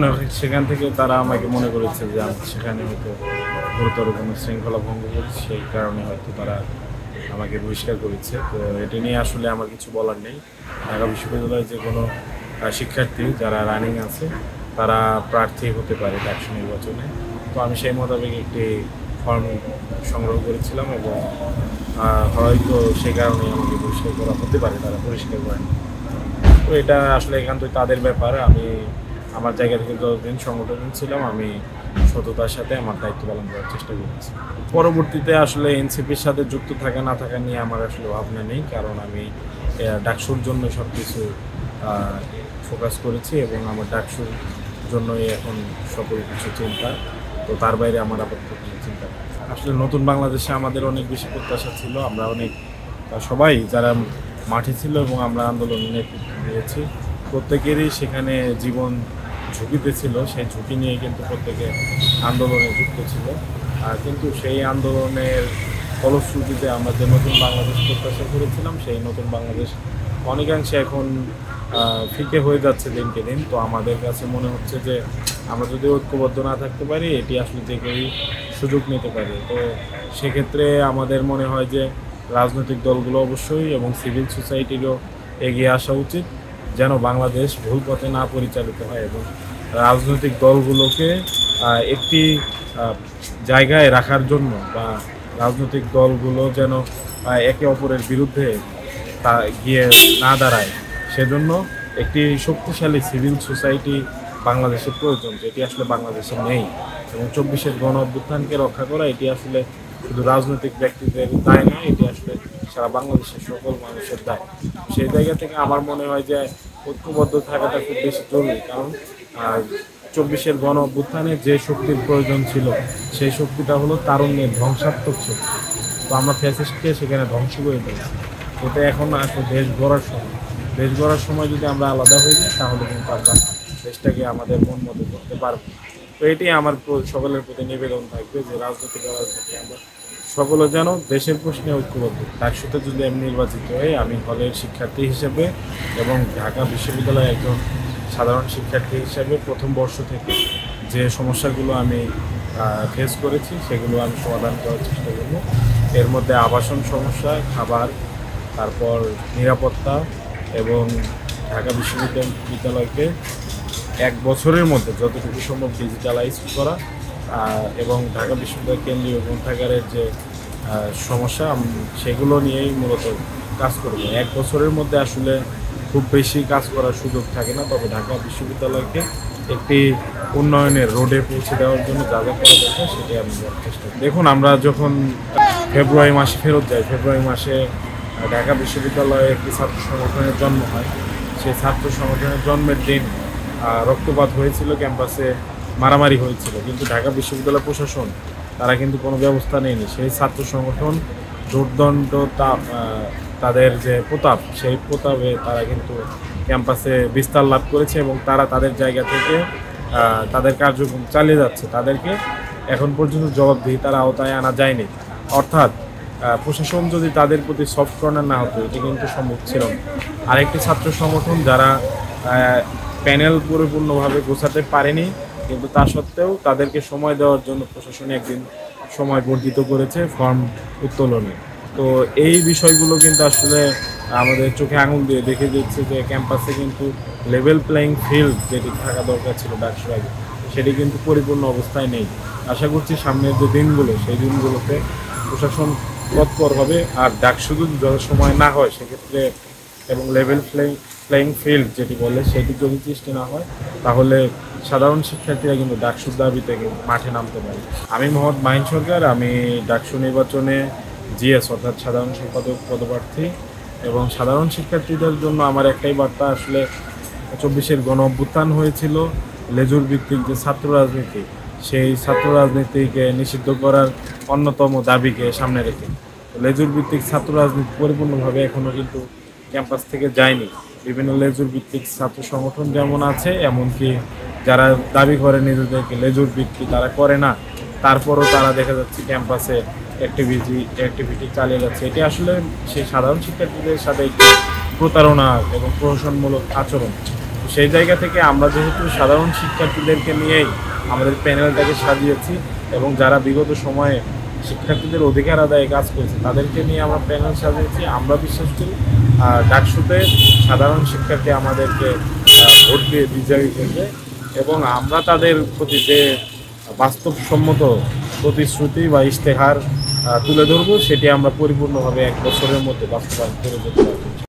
দেখুন সেখান থেকে তারা আমাকে মনে করেছে যে আমি সেখানে হয়তো গুরুতর কোনো শৃঙ্খলা ভঙ্গ করেছি, সেই কারণে হয়তো তারা আমাকে বহিষ্কার করেছে। তো এটা নিয়ে আসলে আমার কিছু বলার নেই। ঢাকা বিশ্ববিদ্যালয়ের যে কোনো শিক্ষার্থী যারা রানিং আছে তারা প্রার্থী হতে পারে ডাকসু নির্বাচনে। তো আমি সেই মোতাবেক একটি ফর্ম সংগ্রহ করেছিলাম এবং হয়তো সে কারণে আমাকে বহিষ্কার করা হতে পারে, তারা পরিষ্কার করেন। তো এটা আসলে একান্তই তাদের ব্যাপার। আমি আমার জায়গা থেকে যতদিন সংগঠন ছিলাম আমি সততার সাথে আমার দায়িত্ব পালন করার চেষ্টা করেছি। পরবর্তীতে আসলে এনসিপির সাথে যুক্ত থাকা না থাকা নিয়ে আমার আসলে ভাবনা নেই, কারণ আমি ডাকসুর জন্য সব কিছু ফোকাস করেছি এবং আমার ডাকসুর জন্যই এখন সকল কিছু চিন্তা। তো তার বাইরে আমার আপাতত কোনো চিন্তা নেই। আসলে নতুন বাংলাদেশে আমাদের অনেক বেশি প্রত্যাশা ছিল। আমরা অনেক সবাই যারা মাঠে ছিল এবং আমরা আন্দোলনে নেতৃত্ব দিয়েছি, প্রত্যেকেরই সেখানে জীবন ঝুঁকিতে ছিল। সেই ঝুঁকি নিয়ে কিন্তু প্রত্যেকে আন্দোলনে যুক্ত ছিল। কিন্তু সেই আন্দোলনের ফলশ্রুতিতে আমরা যে নতুন বাংলাদেশ প্রত্যাশা করেছিলাম, সেই নতুন বাংলাদেশ অনেকাংশে এখন ফিকে হয়ে যাচ্ছে দিনকে দিন। তো আমাদের কাছে মনে হচ্ছে যে আমরা যদি ঐক্যবদ্ধ না থাকতে পারি, এটি আসলে যে কেউই সুযোগ নিতে পারে। তো সেক্ষেত্রে আমাদের মনে হয় যে রাজনৈতিক দলগুলো অবশ্যই এবং সিভিল সোসাইটিরও এগিয়ে আসা উচিত, যেন বাংলাদেশ ভুল পথে না পরিচালিত হয় এবং রাজনৈতিক দলগুলোকে একটি জায়গায় রাখার জন্য বা রাজনৈতিক দলগুলো যেন একে অপরের বিরুদ্ধে গিয়ে না দাঁড়ায়, সেজন্য একটি শক্তিশালী সিভিল সোসাইটি বাংলাদেশের প্রয়োজন, যেটি আসলে বাংলাদেশে নেই। এবং 24-এর গণ অভ্যুত্থানকে রক্ষা করা এটি আসলে শুধু রাজনৈতিক ব্যক্তিদের দায় না, এটি আসলে সারা বাংলাদেশের সকল মানুষের দায়। সেই জায়গা থেকে আমার মনে হয় যে ঐক্যবদ্ধ থাকাটা খুব বেশি জরুরি, কারণ 24-এর গণ অভ্যুত্থানে যে শক্তির প্রয়োজন ছিল সেই শক্তিটা হলো তারুণ্যের ধ্বংসাত্মক শক্তি। তো আমরা ফ্যাসিস্টকে সেখানে ধ্বংস করে দিয়েছি। এটা এখন আসলে দেশ গড়ার সময়। দেশ গড়ার সময় যদি আমরা আলাদা হয়ে যাই, তাহলে কিন্তু আমরা দেশটাকে আমাদের মন মতো করতে পারবো। তো এটি আমার সকলের প্রতি নিবেদন থাকবে যে রাজনীতি আমরা সকলে যেন দেশের প্রশ্নে ঐক্যবদ্ধ। ডাকসুতে যদি আমি নির্বাচিত হই, আমি হলের শিক্ষার্থী হিসেবে এবং ঢাকা বিশ্ববিদ্যালয়ের একজন সাধারণ শিক্ষার্থী হিসেবে প্রথম বর্ষ থেকে যে সমস্যাগুলো আমি ফেস করেছি সেগুলো আমি সমাধান করার চেষ্টা করব। এর মধ্যে আবাসন সমস্যা, খাবার, তারপর নিরাপত্তা এবং ঢাকা বিশ্ববিদ্যালয়কে 1 বছরের মধ্যে যতটুকু সম্ভব ডিজিটালাইজ করা এবং ঢাকা বিশ্ববিদ্যালয় কেন্দ্রীয় গ্রন্থাগারের যে সমস্যা সেগুলো নিয়েই মূলত কাজ করব। 1 বছরের মধ্যে আসলে খুব বেশি কাজ করার সুযোগ থাকে না, তবে ঢাকা বিশ্ববিদ্যালয়কে একটি উন্নয়নের রোডে পৌঁছে দেওয়ার জন্য যা যা করা দরকার সেটি আমি চেষ্টা করি। দেখুন, আমরা যখন ফেব্রুয়ারি মাসে ফেরত যাই, ফেব্রুয়ারি মাসে ঢাকা বিশ্ববিদ্যালয়ে একটি ছাত্র সংগঠনের জন্ম হয়। সেই ছাত্র সংগঠনের জন্মের দিন রক্তপাত হয়েছিল, ক্যাম্পাসে মারামারি হয়েছিল, কিন্তু ঢাকা বিশ্ববিদ্যালয় প্রশাসন তারা কিন্তু কোনো ব্যবস্থা নেয়নি। সেই ছাত্র সংগঠন দুর্দণ্ড তাদের যে প্রতাপ, সেই প্রতাপে তারা কিন্তু ক্যাম্পাসে বিস্তার লাভ করেছে এবং তারা তাদের জায়গা থেকে তাদের কার্যক্রম চালিয়ে যাচ্ছে। তাদেরকে এখন পর্যন্ত জবাবদিহি তার আওতায় আনা যায়নি। অর্থাৎ প্রশাসন যদি তাদের প্রতি সফট কর্নার না হতো, এটি কিন্তু সম্ভব ছিল না। আরেকটি ছাত্র সংগঠন যারা প্যানেল পরিপূর্ণভাবে গোছাতে পারেনি, কিন্তু তা সত্ত্বেও তাদেরকে সময় দেওয়ার জন্য প্রশাসন একদিন সময় বর্ধিত করেছে ফর্ম উত্তোলনে। তো এই বিষয়গুলো কিন্তু আসলে আমাদের চোখে আঙুল দিয়ে দেখে দিচ্ছে যে ক্যাম্পাসে কিন্তু লেভেল প্লেয়িং ফিল্ড যেটি থাকা দরকার ছিল ডাকসুর আগে, সেটি কিন্তু পরিপূর্ণ অবস্থায় নেই। আশা করছি সামনের যে দিনগুলো, সেই দিনগুলোতে প্রশাসন তৎপর হবে। আর ডাকসু যদি যত সময় না হয় সেক্ষেত্রে এবং লেভেল প্লেয়িং ফিল্ড যেটি বলে সেটি যদি সৃষ্টি না হয়, তাহলে সাধারণ শিক্ষার্থীরা কিন্তু ডাকসুর দাবিতে মাঠে নামতে পারে। আমি মোহাম্মদ মাহিন সরকার, আমি ডাকসু নির্বাচনে জিএস অর্থাৎ সাধারণ সম্পাদক পদপ্রার্থী। এবং সাধারণ শিক্ষার্থীদের জন্য আমার একটাই বার্তা, আসলে 24-এর গণ অভ্যুত্থান হয়েছিল লেজুর ভিত্তিক যে ছাত্র রাজনীতি, সেই ছাত্র রাজনীতিকে নিষিদ্ধ করার অন্যতম দাবিকে সামনে রেখে লেজুর ভিত্তিক ছাত্র রাজনীতি পরিপূর্ণভাবে এখনও কিন্তু ক্যাম্পাস থেকে যায়নি। বিভিন্ন লেজুর ভিত্তিক ছাত্র সংগঠন যেমন আছে, এমনকি যারা দাবি করে নিজেদেরকে লেজুর ভিত্তিক, তারা করে না, তারপরও তারা দেখা যাচ্ছে ক্যাম্পাসে অ্যাক্টিভিটি চালিয়ে যাচ্ছে। এটি আসলে সেই সাধারণ শিক্ষার্থীদের সাথে একটি প্রতারণা এবং প্রহসনমূলক আচরণ। সেই জায়গা থেকে আমরা যেহেতু সাধারণ শিক্ষার্থীদেরকে নিয়েই আমাদের প্যানেলটাকে সাজিয়েছি এবং যারা বিগত সময়ে শিক্ষার্থীদের অধিকার আদায়ে কাজ করেছে তাদেরকে নিয়ে আমরা প্যানেল সাজিয়েছি। আমরা বিশ্বাস করি ডাকসুতে সাধারণ শিক্ষার্থী আমাদেরকে ভোট দিয়ে বিজয়ী করবে এবং আমরা তাদের প্রতি যে বাস্তবসম্মত প্রতিশ্রুতি বা ইশতেহার তুলে ধরবো সেটি আমরা পরিপূর্ণভাবে 1 বছরের মধ্যে বাস্তবায়ন করে যেতে পারবো।